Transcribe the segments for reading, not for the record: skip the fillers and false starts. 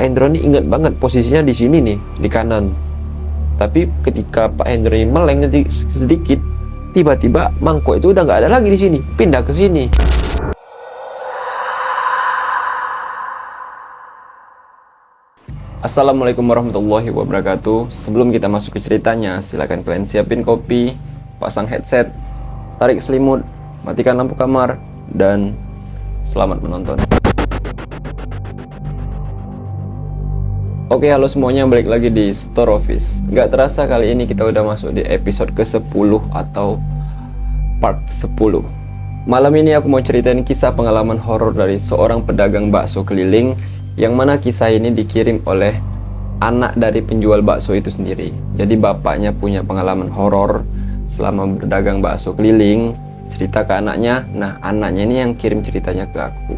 Hendro ini ingat banget posisinya di sini nih, di kanan. Tapi ketika Pak Hendro ini meleng sedikit, tiba-tiba mangkok itu udah nggak ada lagi di sini, pindah ke sini. Assalamualaikum warahmatullahi wabarakatuh. Sebelum kita masuk ke ceritanya, silakan kalian siapin kopi, pasang headset, tarik selimut, matikan lampu kamar, dan selamat menonton. Oke, halo semuanya, balik lagi di Store Office. Gak terasa kali ini kita udah masuk di episode ke-10 atau part 10. Malam ini aku mau ceritain kisah pengalaman horor dari seorang pedagang bakso keliling, yang mana kisah ini dikirim oleh anak dari penjual bakso itu sendiri. Jadi bapaknya punya pengalaman horor selama berdagang bakso keliling, cerita ke anaknya. Nah, anaknya ini yang kirim ceritanya ke aku.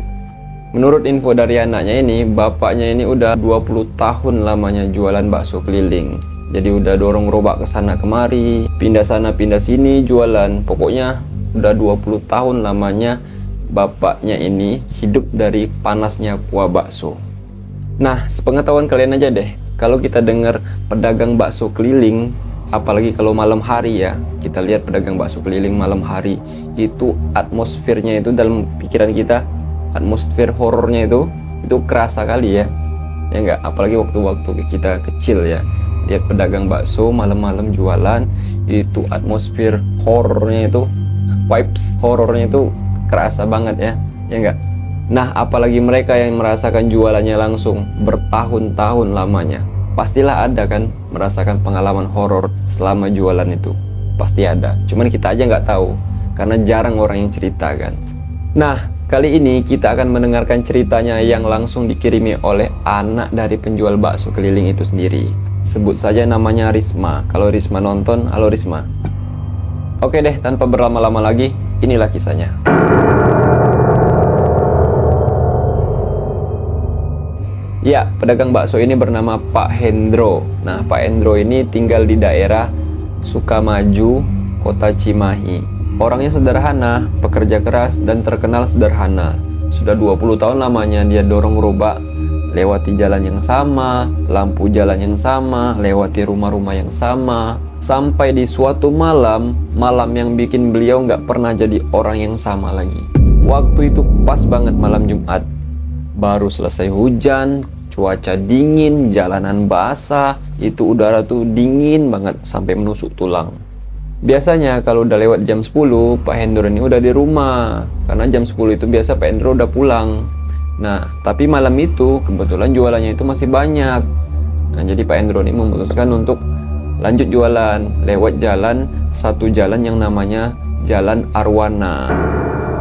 Menurut info dari anaknya ini, bapaknya ini udah 20 tahun lamanya jualan bakso keliling. Jadi udah dorong gerobak ke sana kemari, pindah sana pindah sini jualan. Pokoknya udah 20 tahun lamanya bapaknya ini hidup dari panasnya kuah bakso. Nah, sepengetahuan kalian aja deh, kalau kita dengar pedagang bakso keliling, apalagi kalau malam hari ya, kita lihat pedagang bakso keliling malam hari, itu atmosfernya itu dalam pikiran kita, atmosfer horornya itu kerasa kali ya. Ya enggak, apalagi waktu-waktu kita kecil ya, lihat pedagang bakso malam-malam jualan, itu atmosfer horornya itu, vibes horornya itu kerasa banget ya. Ya enggak? Nah, apalagi mereka yang merasakan jualannya langsung bertahun-tahun lamanya, pastilah ada kan merasakan pengalaman horor selama jualan itu. Pasti ada, cuman kita aja nggak tahu karena jarang orang yang cerita kan. Nah, kali ini kita akan mendengarkan ceritanya yang langsung dikirimi oleh anak dari penjual bakso keliling itu sendiri. Sebut saja namanya Risma. Kalau Risma nonton, halo Risma. Oke deh, tanpa berlama-lama lagi, inilah kisahnya. Ya, pedagang bakso ini bernama Pak Hendro. Nah, Pak Hendro ini tinggal di daerah Sukamaju, Kota Cimahi. Orangnya sederhana, pekerja keras, dan terkenal sederhana. Sudah 20 tahun lamanya dia dorong gerobak, lewati jalan yang sama, lampu jalan yang sama, lewati rumah-rumah yang sama. Sampai di suatu malam yang bikin beliau nggak pernah jadi orang yang sama lagi. Waktu itu pas banget malam Jumat. Baru selesai hujan, cuaca dingin, jalanan basah, itu udara tuh dingin banget sampai menusuk tulang. Biasanya kalau udah lewat jam 10, Pak Hendro ini udah di rumah. Karena jam 10 itu biasa Pak Hendro udah pulang. Nah, tapi malam itu kebetulan jualannya itu masih banyak. Nah, jadi Pak Hendro ini memutuskan untuk lanjut jualan lewat satu jalan yang namanya Jalan Arwana.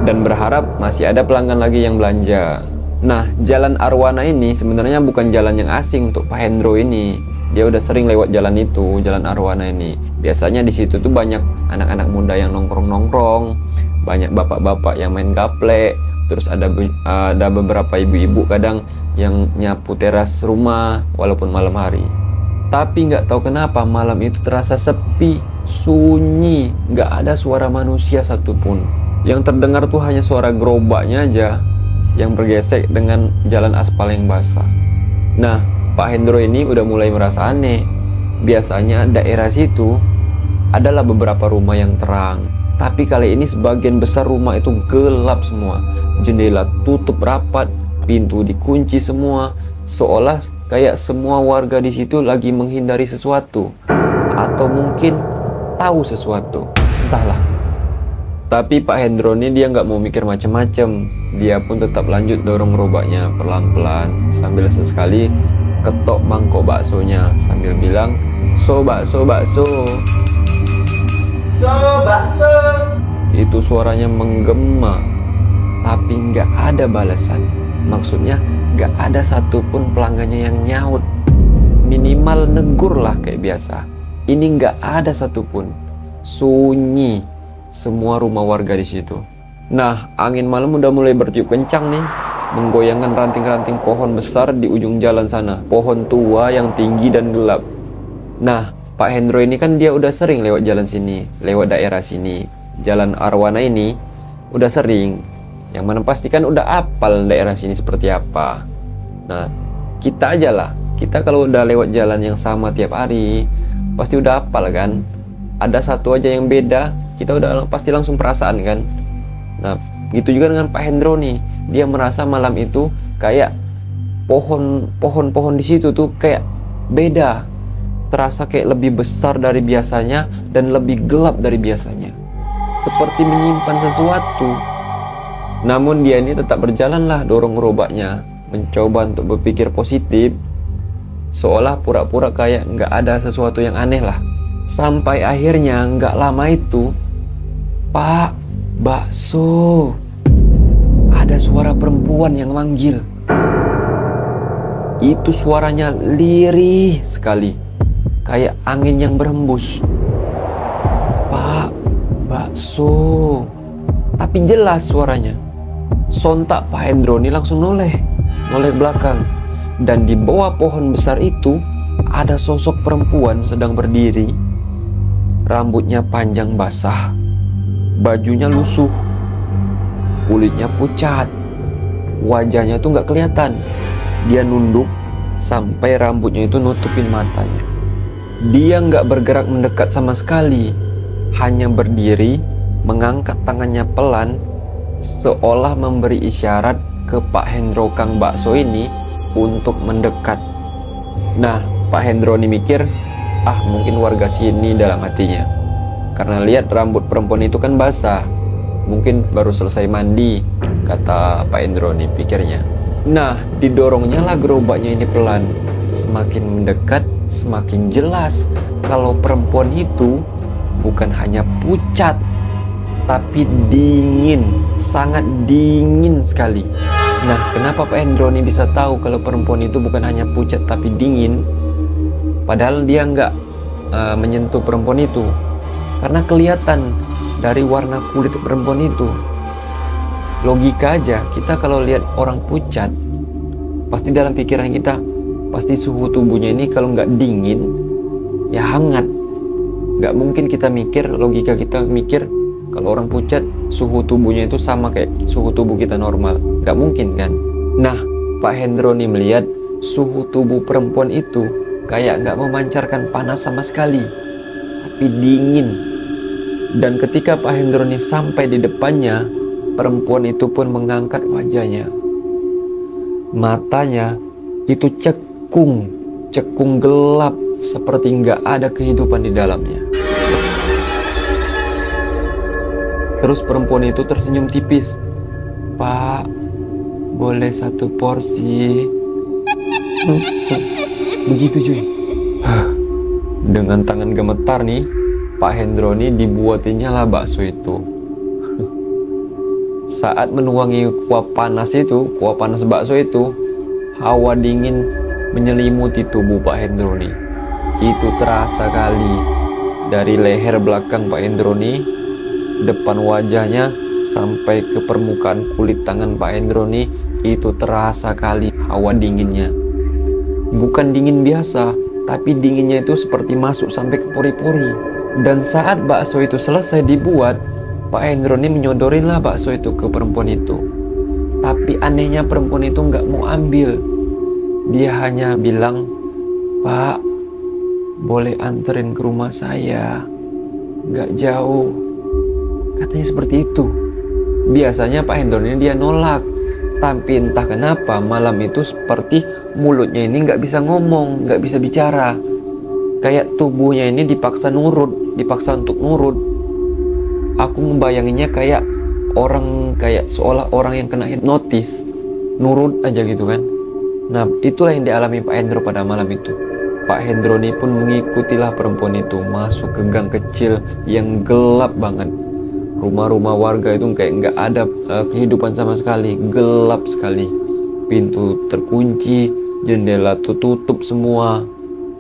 Dan berharap masih ada pelanggan lagi yang belanja. Nah, Jalan Arwana ini sebenarnya bukan jalan yang asing untuk Pak Hendro ini. Dia udah sering lewat jalan itu, Jalan Arwana ini. Biasanya di situ tuh banyak anak-anak muda yang nongkrong-nongkrong, banyak bapak-bapak yang main gaplek, terus ada beberapa ibu-ibu kadang yang nyapu teras rumah walaupun malam hari. Tapi nggak tahu kenapa malam itu terasa sepi, sunyi, nggak ada suara manusia satupun. Yang terdengar tuh hanya suara gerobaknya aja yang bergesek dengan jalan aspal yang basah. Nah, Pak Hendro ini udah mulai merasa aneh. Biasanya daerah situ adalah beberapa rumah yang terang, tapi kali ini sebagian besar rumah itu gelap semua. Jendela tutup rapat, pintu dikunci semua, seolah kayak semua warga di situ lagi menghindari sesuatu atau mungkin tahu sesuatu, entahlah. Tapi Pak Hendro ini dia nggak mau mikir macam-macam. Dia pun tetap lanjut dorong gerobaknya pelan-pelan sambil sesekali ketok mangkok baksonya sambil bilang, "So bakso, bakso." So bakso. Itu suaranya menggema, tapi nggak ada balasan. Maksudnya nggak ada satupun pelanggannya yang nyaut. Minimal negur lah kayak biasa. Ini nggak ada satupun. Sunyi semua rumah warga di situ. Nah, angin malam udah mulai bertiup kencang nih, menggoyangkan ranting-ranting pohon besar di ujung jalan sana. Pohon tua yang tinggi dan gelap. Nah, Pak Hendro ini kan dia udah sering lewat jalan sini, lewat daerah sini. Jalan Arwana ini udah sering. Yang mana pastikan udah apal daerah sini seperti apa. Nah, Kita aja lah, kita kalau udah lewat jalan yang sama tiap hari, pasti udah hafal kan. Ada satu aja yang beda, kita udah pasti langsung perasaan kan. Nah, gitu juga dengan Pak Hendro nih. Dia merasa malam itu kayak pohon-pohon di situ tuh kayak beda. Terasa kayak lebih besar dari biasanya dan lebih gelap dari biasanya. Seperti menyimpan sesuatu. Namun dia ini tetap berjalanlah dorong gerobaknya, mencoba untuk berpikir positif, seolah pura-pura kayak nggak ada sesuatu yang aneh lah. Sampai akhirnya nggak lama itu, "Pak, bakso." Ada suara perempuan yang manggil. Itu suaranya lirih sekali, kayak angin yang berhembus. "Pak, bakso." Tapi jelas suaranya. Sontak Pak Hendro ini langsung noleh belakang. Dan di bawah pohon besar itu ada sosok perempuan sedang berdiri. Rambutnya panjang basah, bajunya lusuh, kulitnya pucat, wajahnya tuh nggak kelihatan. Dia nunduk sampai rambutnya itu nutupin matanya. Dia nggak bergerak mendekat sama sekali, hanya berdiri, mengangkat tangannya pelan, seolah memberi isyarat ke Pak Hendro Kang Bakso ini untuk mendekat. Nah, Pak Hendro ini mikir, mungkin warga sini dalam hatinya. Karena lihat rambut perempuan itu kan basah, mungkin baru selesai mandi, kata Pak Hendro nih pikirnya. Nah, didorongnya lah gerobaknya ini pelan. Semakin mendekat, semakin jelas kalau perempuan itu bukan hanya pucat, tapi dingin, sangat dingin sekali. Nah, kenapa Pak Hendro ini bisa tahu kalau perempuan itu bukan hanya pucat tapi dingin? Padahal dia nggak menyentuh perempuan itu. Karena kelihatan dari warna kulit perempuan itu. Logika aja, kita kalau lihat orang pucat, pasti dalam pikiran kita, pasti suhu tubuhnya ini kalau nggak dingin, ya hangat. Nggak mungkin kita mikir, logika kita mikir, kalau orang pucat, suhu tubuhnya itu sama kayak suhu tubuh kita normal. Nggak mungkin kan? Nah, Pak Hendro nih melihat suhu tubuh perempuan itu kayak nggak memancarkan panas sama sekali, tapi dingin. Dan ketika Pak Hendro nih sampai di depannya, perempuan itu pun mengangkat wajahnya. Matanya itu cekung gelap, seperti nggak ada kehidupan di dalamnya. Terus perempuan itu tersenyum tipis. "Pak, boleh satu porsi?" Begitu cuy. Dengan tangan gemetar nih, Pak Hendro nih dibuatinnya lah bakso itu. Saat menuangi kuah panas bakso itu, hawa dingin menyelimuti tubuh Pak Hendro nih. Itu terasa kali dari leher belakang Pak Hendro nih, depan wajahnya sampai ke permukaan kulit tangan Pak Hendro nih, itu terasa kali hawa dinginnya. Bukan dingin biasa, tapi dinginnya itu seperti masuk sampai ke pori-pori. Dan saat bakso itu selesai dibuat, Pak Hendro ini menyodorin lah bakso itu ke perempuan itu. Tapi anehnya perempuan itu nggak mau ambil. Dia hanya bilang, "Pak, boleh anterin ke rumah saya, nggak jauh." Katanya seperti itu. Biasanya Pak Hendro ini dia nolak. Tapi entah kenapa malam itu seperti mulutnya ini nggak bisa ngomong, nggak bisa bicara. Kayak tubuhnya ini dipaksa untuk nurut. Aku ngebayanginnya kayak seolah orang yang kena hipnotis, nurut aja gitu kan. Nah, itulah yang dialami Pak Hendro pada malam itu. Pak Hendro ini pun mengikutilah perempuan itu masuk ke gang kecil yang gelap banget. Rumah-rumah warga itu kayak nggak ada kehidupan sama sekali, gelap sekali. Pintu terkunci, jendela tutup semua,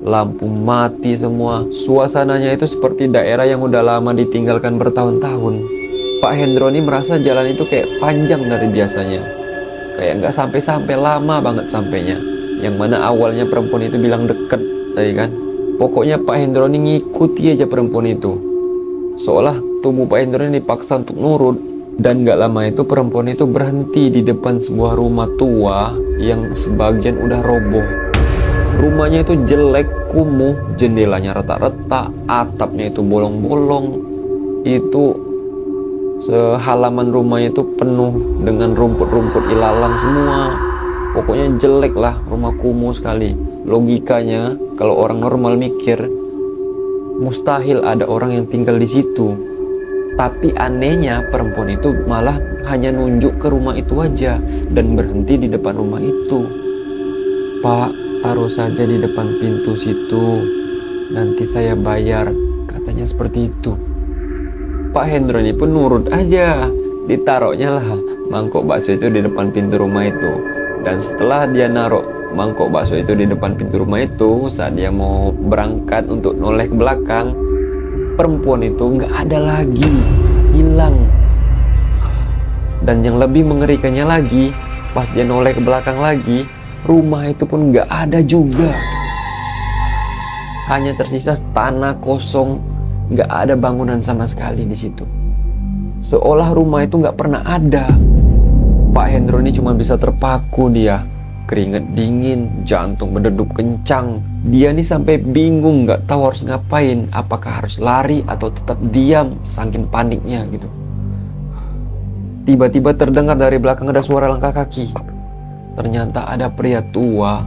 lampu mati semua. Suasananya itu seperti daerah yang udah lama ditinggalkan bertahun-tahun. Pak Hendro ini merasa jalan itu kayak panjang dari biasanya, kayak nggak sampai-sampai, lama banget sampainya. Yang mana awalnya perempuan itu bilang deket tadi kan. Pokoknya Pak Hendro ini ngikuti aja perempuan itu, seolah tubuh Pak Hendro ini dipaksa untuk nurut. Dan gak lama itu perempuan itu berhenti di depan sebuah rumah tua yang sebagian udah roboh. Rumahnya itu jelek, kumuh, jendelanya retak-retak, atapnya itu bolong-bolong. Itu sehalaman rumahnya itu penuh dengan rumput-rumput ilalang semua. Pokoknya jelek lah, rumah kumuh sekali. Logikanya kalau orang normal mikir, mustahil ada orang yang tinggal di situ. Tapi anehnya perempuan itu malah hanya nunjuk ke rumah itu aja dan berhenti di depan rumah itu. "Pak, taruh saja di depan pintu situ, nanti saya bayar," katanya seperti itu. Pak Hendro ini pun nurut aja. Ditaruhnya lah mangkok bakso itu di depan pintu rumah itu. Dan setelah dia naruh mangkok bakso itu di depan pintu rumah itu, saat dia mau berangkat untuk noleh ke belakang, perempuan itu nggak ada lagi, hilang. Dan yang lebih mengerikannya lagi, pas dia noleh ke belakang lagi, rumah itu pun nggak ada juga. Hanya tersisa tanah kosong, nggak ada bangunan sama sekali di situ. Seolah rumah itu nggak pernah ada. Pak Hendro ini cuma bisa terpaku dia. Keringet dingin, jantung berdegup kencang. Dia nih sampai bingung nggak tahu harus ngapain. Apakah harus lari atau tetap diam saking paniknya gitu. Tiba-tiba terdengar dari belakang ada suara langkah kaki. Ternyata ada pria tua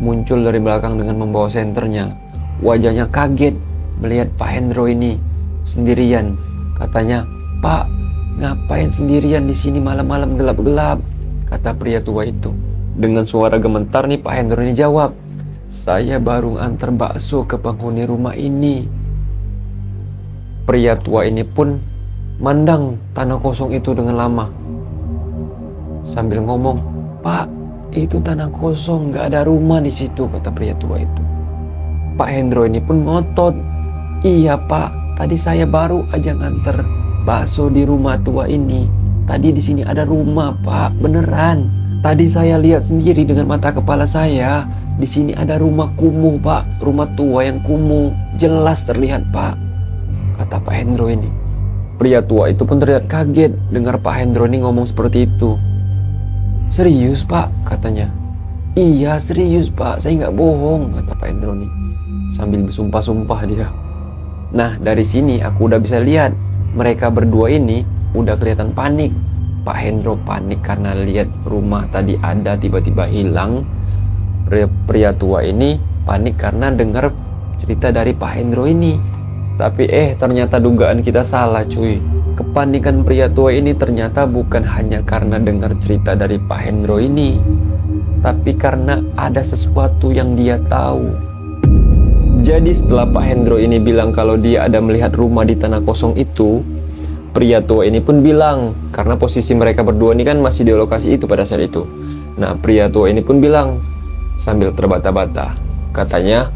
muncul dari belakang dengan membawa senternya. Wajahnya kaget melihat Pak Hendro ini sendirian. Katanya, "Pak, ngapain sendirian di sini malam-malam gelap-gelap?" kata pria tua itu. Dengan suara gemetar nih Pak Hendro ini jawab, "Saya baru antar bakso ke penghuni rumah ini." Pria tua ini pun mandang tanah kosong itu dengan lama sambil ngomong, "Pak, itu tanah kosong, nggak ada rumah di situ," kata pria tua itu. Pak Hendro ini pun ngotot, "Iya Pak, tadi saya baru aja nganter bakso di rumah tua ini. Tadi di sini ada rumah Pak, beneran. Tadi saya lihat sendiri dengan mata kepala saya. Di sini ada rumah kumuh Pak, rumah tua yang kumuh, jelas terlihat Pak," kata Pak Hendro ini. Pria tua itu pun terlihat kaget dengar Pak Hendro ini ngomong seperti itu. "Serius Pak?" katanya. "Iya serius Pak, saya nggak bohong," kata Pak Hendro ini sambil bersumpah-sumpah dia. Nah dari sini aku udah bisa lihat mereka berdua ini udah kelihatan panik. Pak Hendro panik karena lihat rumah tadi ada tiba-tiba hilang. Pria tua ini panik karena dengar cerita dari Pak Hendro ini. Tapi ternyata dugaan kita salah cuy. Kepanikan pria tua ini ternyata bukan hanya karena dengar cerita dari Pak Hendro ini, tapi karena ada sesuatu yang dia tahu. Jadi setelah Pak Hendro ini bilang kalau dia ada melihat rumah di tanah kosong itu, pria tua ini pun bilang, karena posisi mereka berdua ini kan masih di lokasi itu pada saat itu. Nah pria tua ini pun bilang sambil terbata-bata, katanya,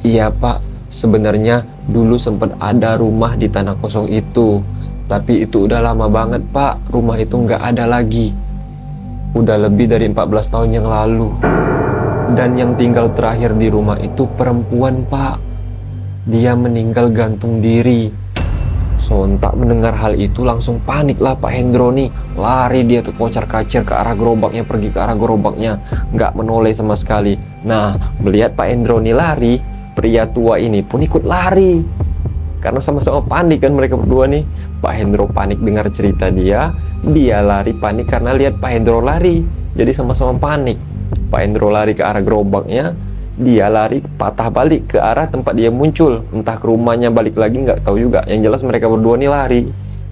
"Iya Pak, sebenarnya dulu sempat ada rumah di tanah kosong itu, tapi itu udah lama banget Pak, rumah itu nggak ada lagi. Udah lebih dari 14 tahun yang lalu. Dan yang tinggal terakhir di rumah itu perempuan Pak. Dia meninggal gantung diri." Sontak mendengar hal itu langsung paniklah Pak Hendro nih. Lari dia tuh kocar-kacir ke arah gerobaknya, pergi ke arah gerobaknya, nggak menoleh sama sekali. Nah melihat Pak Hendro nih lari, pria tua ini pun ikut lari. Karena sama-sama panik kan mereka berdua nih. Pak Hendro panik dengar cerita dia lari panik karena lihat Pak Hendro lari. Jadi sama-sama panik. Pak Hendro lari ke arah gerobaknya, dia lari patah balik ke arah tempat dia muncul. Entah ke rumahnya balik lagi nggak tahu juga. Yang jelas mereka berdua nih lari,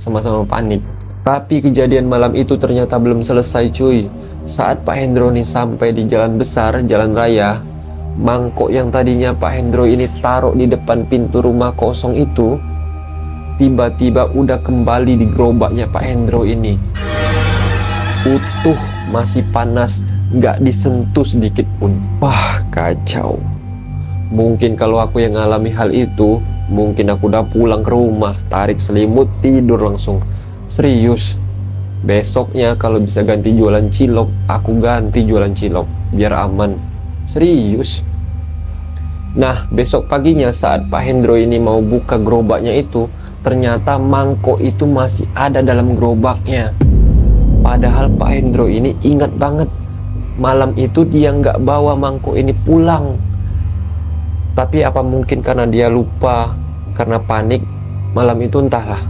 sama-sama panik. Tapi kejadian malam itu ternyata belum selesai cuy. Saat Pak Hendro nih sampai di jalan besar, jalan raya, mangkok yang tadinya Pak Hendro ini taruh di depan pintu rumah kosong itu, tiba-tiba udah kembali di gerobaknya Pak Hendro ini. Utuh, masih panas, nggak disentuh sedikit pun. Wah kacau. Mungkin kalau aku yang ngalami hal itu, mungkin aku udah pulang ke rumah, tarik selimut, tidur langsung. Serius. Besoknya kalau bisa ganti jualan cilok, aku ganti jualan cilok biar aman. Serius. Nah besok paginya saat Pak Hendro ini mau buka gerobaknya itu, ternyata mangkok itu masih ada dalam gerobaknya. Padahal Pak Hendro ini ingat banget malam itu dia nggak bawa mangkok ini pulang. Tapi apa mungkin karena dia lupa, karena panik, malam itu entahlah.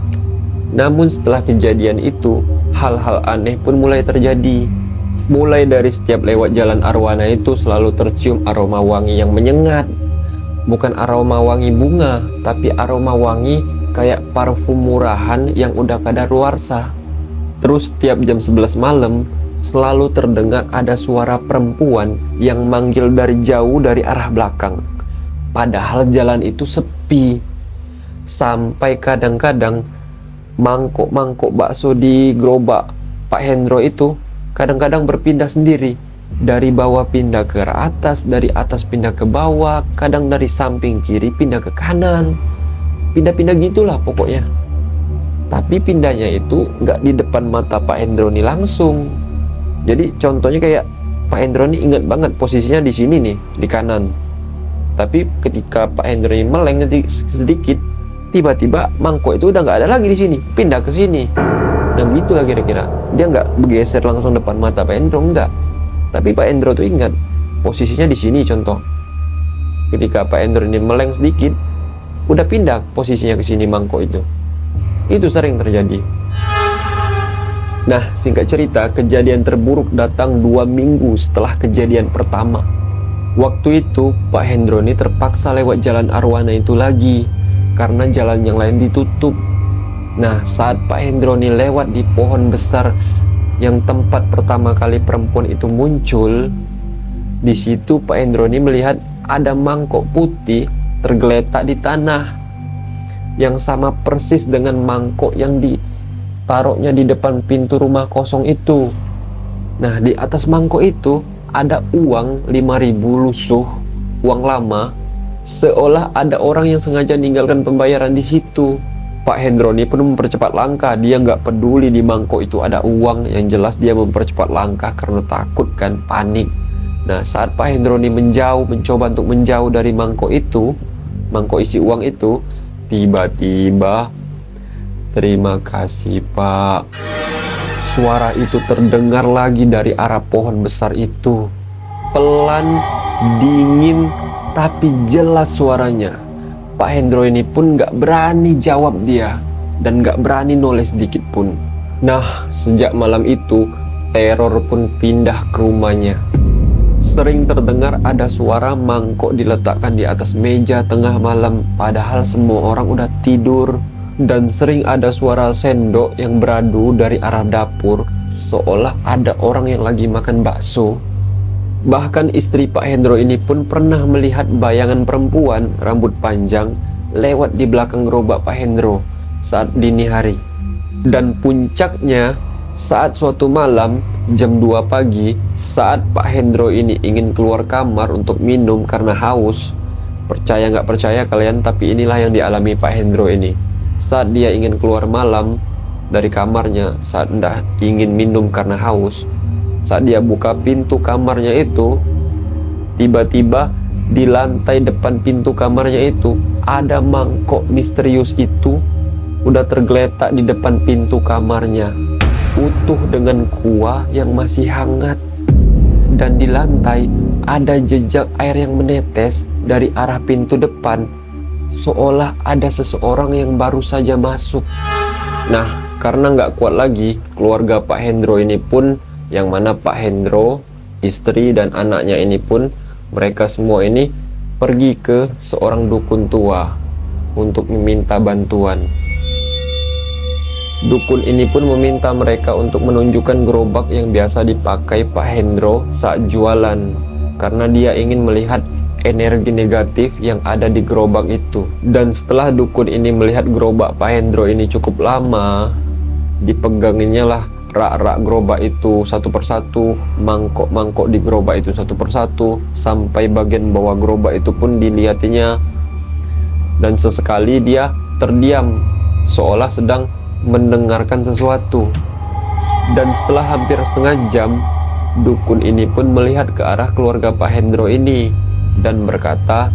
Namun setelah kejadian itu, hal-hal aneh pun mulai terjadi. Mulai dari setiap lewat jalan arwana itu selalu tercium aroma wangi yang menyengat. Bukan aroma wangi bunga, tapi aroma wangi kayak parfum murahan yang udah kadaluarsa. Terus setiap jam 11 malam, selalu terdengar ada suara perempuan yang manggil dari jauh dari arah belakang. Padahal jalan itu sepi. Sampai kadang-kadang mangkok-mangkok bakso di gerobak Pak Hendro itu kadang-kadang berpindah sendiri. Dari bawah pindah ke atas, dari atas pindah ke bawah, kadang dari samping kiri pindah ke kanan. Pindah-pindah gitulah pokoknya. Tapi pindahnya itu nggak di depan mata Pak Hendro nih langsung. Jadi contohnya kayak Pak Hendro nih ingat banget posisinya di sini nih, di kanan. Tapi ketika Pak Hendro ini meleng sedikit, tiba-tiba mangkok itu udah nggak ada lagi di sini, pindah ke sini. Nah gitulah kira-kira. Dia nggak bergeser langsung depan mata Pak Hendro, enggak. Tapi Pak Hendro tuh ingat posisinya di sini contoh. Ketika Pak Hendro ini meleng sedikit, udah pindah posisinya ke sini mangkok itu. Itu sering terjadi. Nah, singkat cerita, kejadian terburuk datang 2 minggu setelah kejadian pertama. Waktu itu, Pak Hendro ini terpaksa lewat jalan arwana itu lagi, karena jalan yang lain ditutup. Nah, saat Pak Hendro ini lewat di pohon besar yang tempat pertama kali perempuan itu muncul, di situ Pak Hendro ini melihat ada mangkok putih tergeletak di tanah, yang sama persis dengan mangkok yang ditaruhnya di depan pintu rumah kosong itu. Nah, di atas mangkok itu ada uang 5.000 lusuh, uang lama, seolah ada orang yang sengaja meninggalkan pembayaran di situ. Pak Hendro ini pun mempercepat langkah. Dia nggak peduli di mangkok itu ada uang. Yang jelas dia mempercepat langkah karena takut kan, panik. Nah, saat Pak Hendro ini mencoba untuk menjauh dari mangkok itu, mangkok isi uang itu, tiba-tiba, "Terima kasih Pak." Suara itu terdengar lagi dari arah pohon besar itu. Pelan, dingin, tapi jelas suaranya. Pak Hendro ini pun gak berani jawab dia, dan gak berani noleh sedikit pun. Nah, sejak malam itu, teror pun pindah ke rumahnya. Sering terdengar ada suara mangkok diletakkan di atas meja tengah malam, padahal semua orang udah tidur. Dan sering ada suara sendok yang beradu dari arah dapur, seolah ada orang yang lagi makan bakso. Bahkan istri Pak Hendro ini pun pernah melihat bayangan perempuan rambut panjang lewat di belakang gerobak Pak Hendro saat dini hari. Dan puncaknya, saat suatu malam jam 2 pagi, saat Pak Hendro ini ingin keluar kamar untuk minum karena haus. Percaya nggak percaya kalian, tapi inilah yang dialami Pak Hendro ini. Saat dia ingin keluar malam dari kamarnya, saat hendak ingin minum karena haus, saat dia buka pintu kamarnya itu, tiba-tiba di lantai depan pintu kamarnya itu ada mangkok misterius itu udah tergeletak di depan pintu kamarnya, utuh dengan kuah yang masih hangat. Dan di lantai ada jejak air yang menetes dari arah pintu depan, seolah ada seseorang yang baru saja masuk. Nah, karena nggak kuat lagi, keluarga Pak Hendro ini pun, yang mana Pak Hendro, istri dan anaknya ini pun, mereka semua ini pergi ke seorang dukun tua untuk meminta bantuan. Dukun ini pun meminta mereka untuk menunjukkan gerobak yang biasa dipakai Pak Hendro saat jualan, karena dia ingin melihat energi negatif yang ada di gerobak itu. Dan setelah dukun ini melihat gerobak Pak Hendro ini cukup lama, dipeganginya lah rak-rak gerobak itu satu persatu, mangkok-mangkok di gerobak itu satu persatu, sampai bagian bawah gerobak itu pun dilihatinya. Dan sesekali dia terdiam, seolah sedang mendengarkan sesuatu. Dan setelah hampir setengah jam, dukun ini pun melihat ke arah keluarga Pak Hendro ini dan berkata,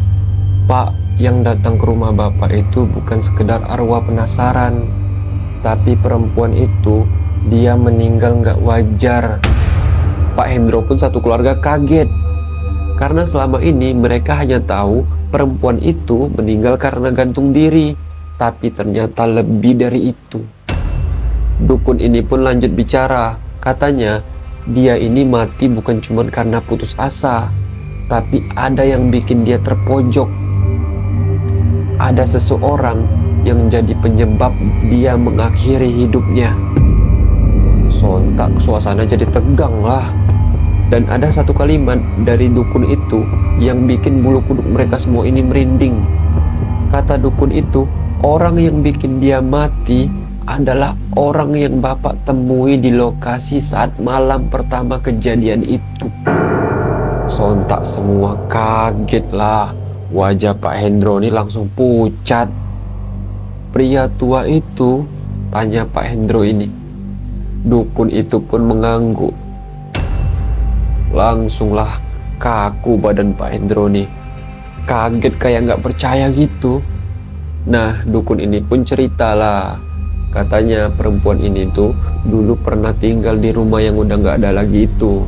"Pak, yang datang ke rumah Bapak itu bukan sekedar arwah penasaran, tapi perempuan itu dia meninggal nggak wajar. Pak Hendro pun satu keluarga kaget. Karena selama ini mereka hanya tahu perempuan itu meninggal karena gantung diri. Tapi ternyata lebih dari itu. Dukun ini pun lanjut bicara. Katanya dia ini mati bukan cuma karena putus asa, tapi ada yang bikin dia terpojok. Ada seseorang yang jadi penyebab dia mengakhiri hidupnya. Sontak suasana jadi tegang lah. Dan ada satu kalimat dari dukun itu yang bikin bulu kuduk mereka semua ini merinding. Kata dukun itu, orang yang bikin dia mati adalah orang yang Bapak temui di lokasi saat malam pertama kejadian itu. Sontak semua kaget lah. Wajah Pak Hendro ini langsung pucat. Pria tua itu tanya Pak Hendro ini. Dukun itu pun mengangguk. Langsunglah kaku badan Pak Hendro nih. Kaget kayak nggak percaya gitu. Nah, dukun ini pun ceritalah. Katanya perempuan ini tuh dulu pernah tinggal di rumah yang udah nggak ada lagi itu.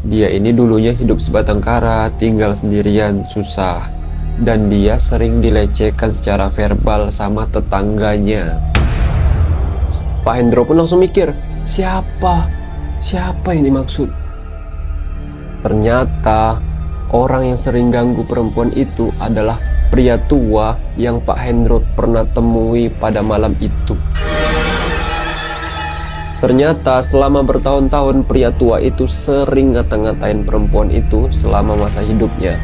Dia ini dulunya hidup sebatang kara, tinggal sendirian, susah. Dan dia sering dilecehkan secara verbal sama tetangganya. Pak Hendro pun langsung mikir, siapa yang dimaksud? Ternyata orang yang sering ganggu perempuan itu adalah pria tua yang Pak Hendro pernah temui pada malam itu. Ternyata selama bertahun-tahun pria tua itu sering ngata-ngatain perempuan itu selama masa hidupnya.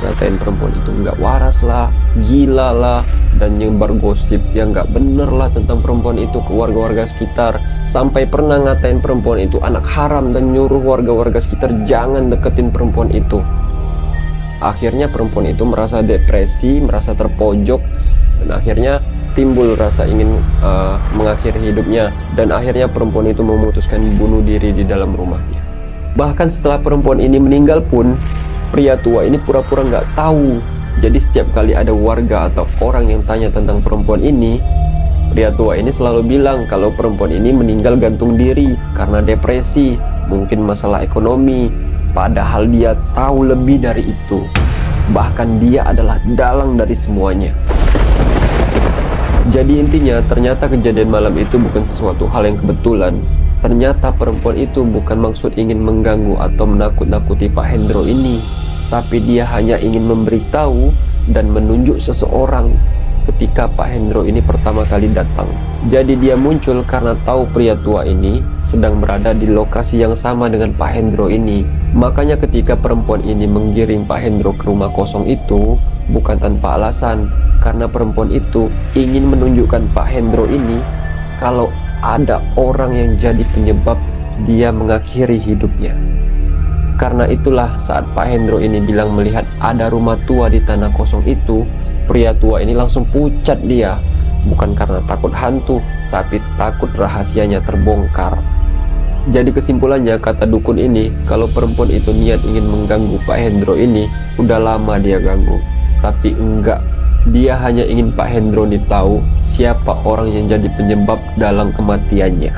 Ngatain perempuan itu nggak waras lah, gila lah, dan nyebar gosip yang nggak bener lah tentang perempuan itu ke warga-warga sekitar. Sampai pernah ngatain perempuan itu anak haram dan nyuruh warga-warga sekitar jangan deketin perempuan itu. Akhirnya perempuan itu merasa depresi, merasa terpojok, dan akhirnya timbul rasa ingin mengakhiri hidupnya. Dan akhirnya perempuan itu memutuskan bunuh diri di dalam rumahnya. Bahkan setelah perempuan ini meninggal pun, pria tua ini pura-pura nggak tahu. Jadi setiap kali ada warga atau orang yang tanya tentang perempuan ini, pria tua ini selalu bilang kalau perempuan ini meninggal gantung diri karena depresi, mungkin masalah ekonomi. Padahal dia tahu lebih dari itu. Bahkan dia adalah dalang dari semuanya. Jadi intinya ternyata kejadian malam itu bukan sesuatu hal yang kebetulan. Ternyata perempuan itu bukan maksud ingin mengganggu atau menakut-nakuti Pak Hendro ini, tapi dia hanya ingin memberitahu dan menunjuk seseorang ketika Pak Hendro ini pertama kali datang. Jadi dia muncul karena tahu pria tua ini sedang berada di lokasi yang sama dengan Pak Hendro ini. Makanya ketika perempuan ini menggiring Pak Hendro ke rumah kosong itu bukan tanpa alasan, karena perempuan itu ingin menunjukkan Pak Hendro ini kalau ada orang yang jadi penyebab dia mengakhiri hidupnya. Karena itulah saat Pak Hendro ini bilang melihat ada rumah tua di tanah kosong itu, pria tua ini langsung pucat dia. Bukan karena takut hantu, tapi takut rahasianya terbongkar. Jadi kesimpulannya kata dukun ini, kalau perempuan itu niat ingin mengganggu Pak Hendro ini, udah lama dia ganggu. Tapi enggak, dia hanya ingin Pak Hendro ini tahu siapa orang yang jadi penyebab dalam kematiannya.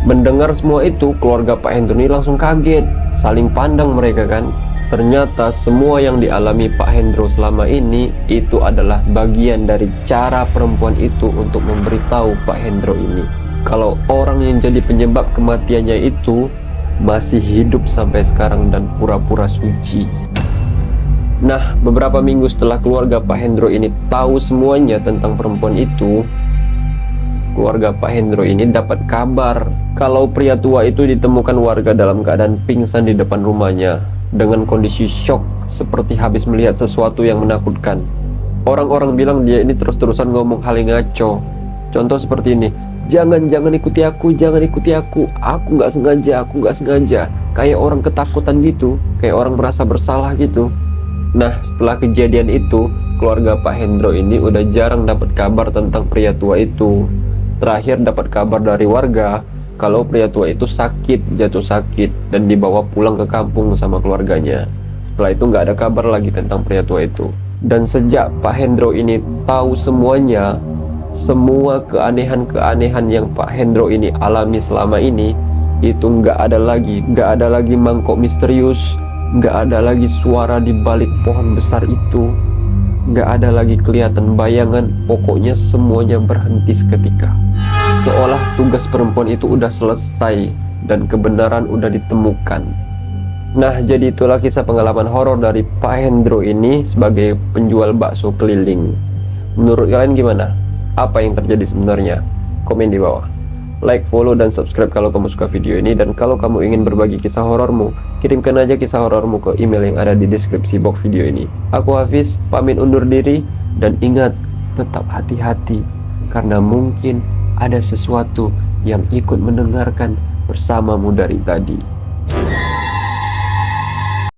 Mendengar semua itu, keluarga Pak Hendro ini langsung kaget. Saling pandang mereka kan. Ternyata semua yang dialami Pak Hendro selama ini itu adalah bagian dari cara perempuan itu untuk memberitahu Pak Hendro ini kalau orang yang jadi penyebab kematiannya itu masih hidup sampai sekarang dan pura-pura suci. Nah, beberapa minggu setelah keluarga Pak Hendro ini tahu semuanya tentang perempuan itu, keluarga Pak Hendro ini dapat kabar kalau pria tua itu ditemukan warga dalam keadaan pingsan di depan rumahnya dengan kondisi syok seperti habis melihat sesuatu yang menakutkan. Orang-orang bilang dia ini terus-terusan ngomong hal yang ngaco. Contoh seperti ini, jangan ikuti aku nggak sengaja. Kayak orang ketakutan gitu, kayak orang merasa bersalah gitu. Nah, setelah kejadian itu, keluarga Pak Hendro ini udah jarang dapat kabar tentang pria tua itu. Terakhir dapat kabar dari warga kalau pria tua itu jatuh sakit dan dibawa pulang ke kampung sama keluarganya. Setelah itu nggak ada kabar lagi tentang pria tua itu. Dan sejak Pak Hendro ini tahu semuanya, semua keanehan-keanehan yang Pak Hendro ini alami selama ini, itu nggak ada lagi mangkok misterius, nggak ada lagi suara di balik pohon besar itu, nggak ada lagi kelihatan bayangan. Pokoknya semuanya berhenti seketika, seolah tugas perempuan itu udah selesai dan kebenaran udah ditemukan. Nah, jadi itulah kisah pengalaman horor dari Pak Hendro ini sebagai penjual bakso keliling. Menurut kalian gimana? Apa yang terjadi sebenarnya? Komen di bawah. Like, follow, dan subscribe kalau kamu suka video ini. Dan kalau kamu ingin berbagi kisah horormu, kirimkan aja kisah horormu ke email yang ada di deskripsi box video ini. Aku Hafiz, pamit undur diri. Dan ingat, tetap hati-hati, karena mungkin ada sesuatu yang ikut mendengarkan bersamamu dari tadi.